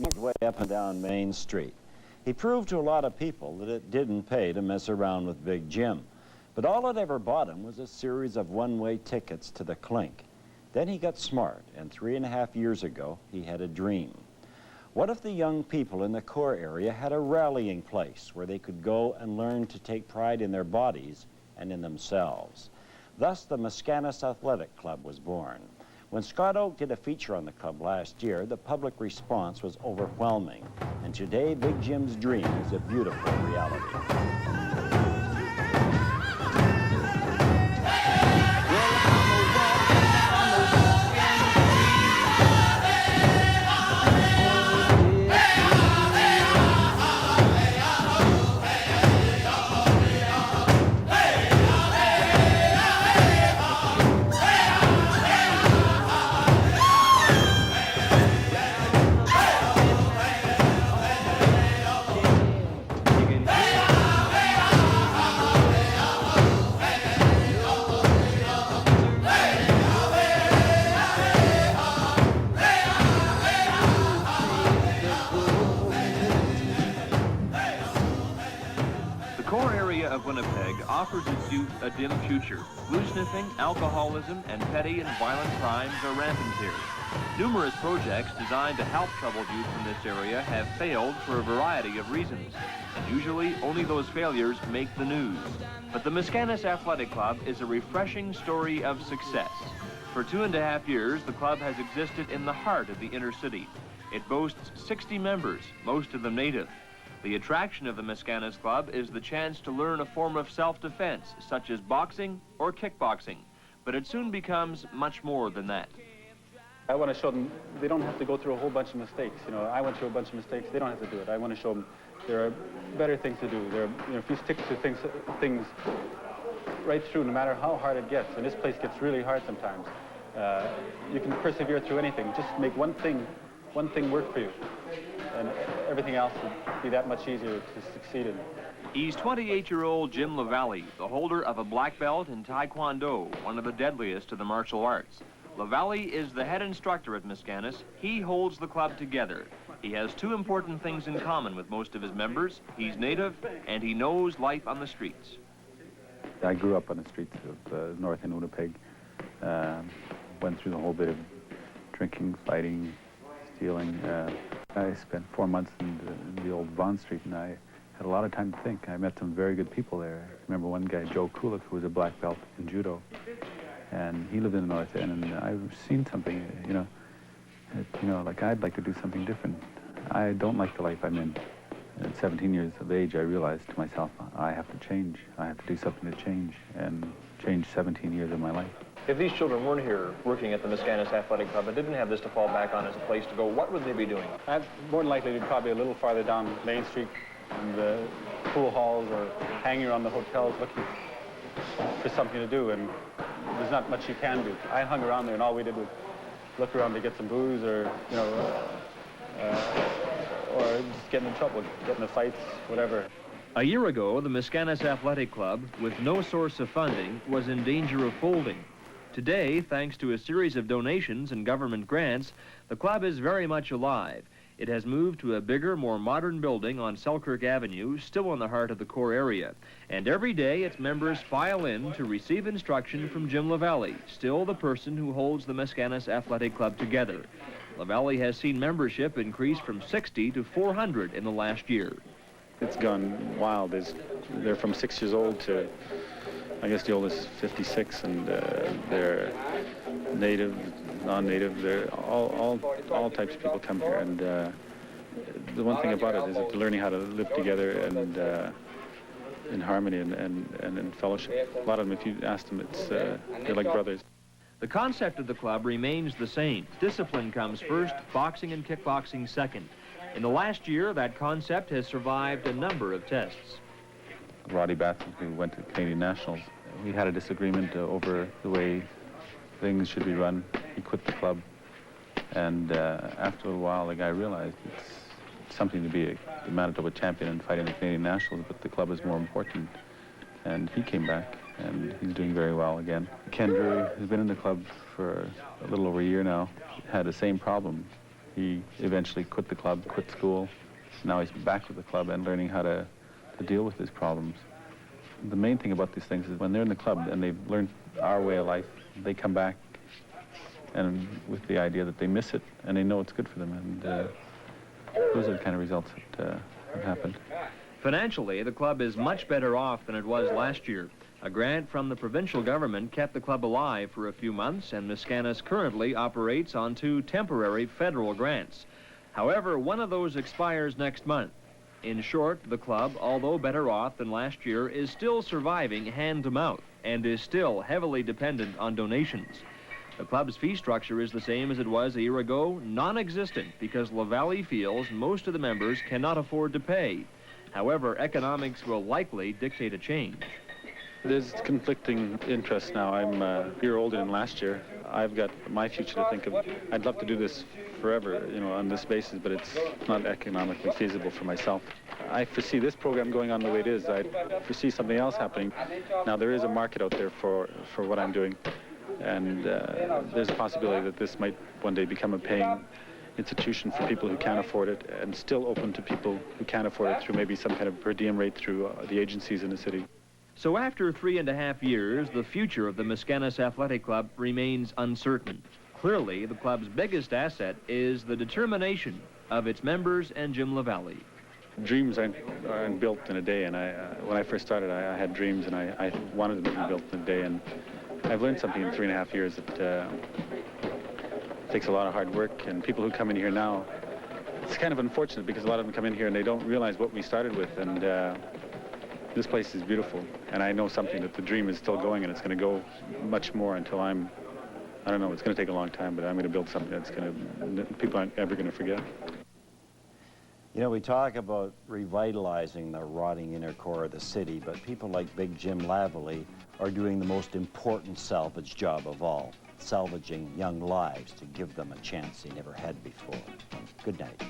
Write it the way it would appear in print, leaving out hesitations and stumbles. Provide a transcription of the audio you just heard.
his way up and down Main Street. He proved to a lot of people that it didn't pay to mess around with Big Jim. But all it ever bought him was a series of one-way tickets to the clink. Then he got smart, and 3.5 years ago, he had a dream. What if the young people in the core area had a rallying place where they could go and learn to take pride in their bodies and in themselves? Thus, the Maskanas Athletic Club was born. When Scott Oak did a feature on the club last year, the public response was overwhelming. And today, Big Jim's dream is a beautiful reality. The core area of Winnipeg offers its youth a dim future. Glue sniffing, alcoholism, and petty and violent crimes are rampant here. Numerous projects designed to help troubled youth in this area have failed for a variety of reasons, and usually only those failures make the news. But the Maskanas Athletic Club is a refreshing story of success. For 2.5 years, the club has existed in the heart of the inner city. It boasts 60 members, most of them native. The attraction of the Maskanas Club is the chance to learn a form of self-defense, such as boxing or kickboxing. But it soon becomes much more than that. I want to show them they don't have to go through a whole bunch of mistakes. You know, I went through a bunch of mistakes. They don't have to do it. I want to show them there are better things to do. There are, you know, if you stick to things right through, no matter how hard it gets, and this place gets really hard sometimes, you can persevere through anything. Just make one thing work for you, and everything else would be that much easier to succeed in. He's 28-year-old Jim LaValle, the holder of a black belt in Taekwondo, one of the deadliest of the martial arts. LaValle is the head instructor at Maskanas. He holds the club together. He has two important things in common with most of his members. He's native, and he knows life on the streets. I grew up on the streets of north in Winnipeg. Went through the whole bit of drinking, fighting, stealing. I spent 4 months in the old Vaughan Street, and I had a lot of time to think. I met some very good people there. I remember one guy, Joe Kulik, who was a black belt in judo, and he lived in the North End, and I've seen something, like I'd like to do something different. I don't like the life I'm in. At 17 years of age, I realized to myself, I have to change. I have to do something to change, and change 17 years of my life. If these children weren't here working at the Maskanas Athletic Club and didn't have this to fall back on as a place to go, what would they be doing? More than likely, they'd probably a little farther down Main Street in the pool halls or hanging around the hotels looking for something to do, and there's not much you can do. I hung around there, and all we did was look around to get some booze or just getting in trouble, getting in fights, whatever. A year ago, the Maskanas Athletic Club, with no source of funding, was in danger of folding. Today, thanks to a series of donations and government grants, the club is very much alive. It has moved to a bigger, more modern building on Selkirk Avenue, still in the heart of the core area. And every day, its members file in to receive instruction from Jim LaValle, still the person who holds the Maskanas Athletic Club together. LaValle has seen membership increase from 60 to 400 in the last year. It's gone wild. They're from 6 years old to, I guess the oldest is 56, and they're native, non-native. They're all types of people come here, and the one thing about it is that they're learning how to live together and in harmony and in fellowship. A lot of them, if you ask them, they're like brothers. The concept of the club remains the same. Discipline comes first, boxing and kickboxing second. In the last year, that concept has survived a number of tests. Roddy Batson, who went to Canadian Nationals, we had a disagreement over the way things should be run. He quit the club, and after a while, the guy realized it's something to be the Manitoba champion and fighting the Canadian Nationals, but the club is more important. And he came back, and he's doing very well again. Ken Drury has been in the club for a little over a year now. Had the same problem. He eventually quit the club, quit school. Now he's back with the club and learning how to deal with his problems. The main thing about these things is when they're in the club and they've learned our way of life, they come back and with the idea that they miss it and they know it's good for them. And those are the kind of results that have happened. Financially, the club is much better off than it was last year. A grant from the provincial government kept the club alive for a few months, and Maskanas currently operates on 2 temporary federal grants. However, one of those expires next month. In short, the club, although better off than last year, is still surviving hand-to-mouth and is still heavily dependent on donations. The club's fee structure is the same as it was a year ago, non-existent, because La Valley feels most of the members cannot afford to pay. However, economics will likely dictate a change. There's conflicting interests now. I'm a year older than last year. I've got my future to think of. I'd love to do this forever, you know, on this basis, but it's not economically feasible for myself. I foresee this program going on the way it is. I foresee something else happening. Now, there is a market out there for what I'm doing, and there's a possibility that this might one day become a paying institution for people who can't afford it, and still open to people who can't afford it through maybe some kind of per diem rate through the agencies in the city. So after 3.5 years, the future of the Maskanas Athletic Club remains uncertain. Clearly, the club's biggest asset is the determination of its members and Jim LaValle. Dreams aren't built in a day, and when I first started, I had dreams, and I wanted them to be built in a day, and I've learned something in 3.5 years that takes a lot of hard work, and people who come in here now, it's kind of unfortunate because a lot of them come in here and they don't realize what we started with, and this place is beautiful, and I know something that the dream is still going, and it's going to go much more until I don't know, it's going to take a long time, but I'm going to build something that's people aren't ever going to forget. You know, we talk about revitalizing the rotting inner core of the city, but people like Big Jim LaValle are doing the most important salvage job of all, salvaging young lives to give them a chance they never had before. Good night.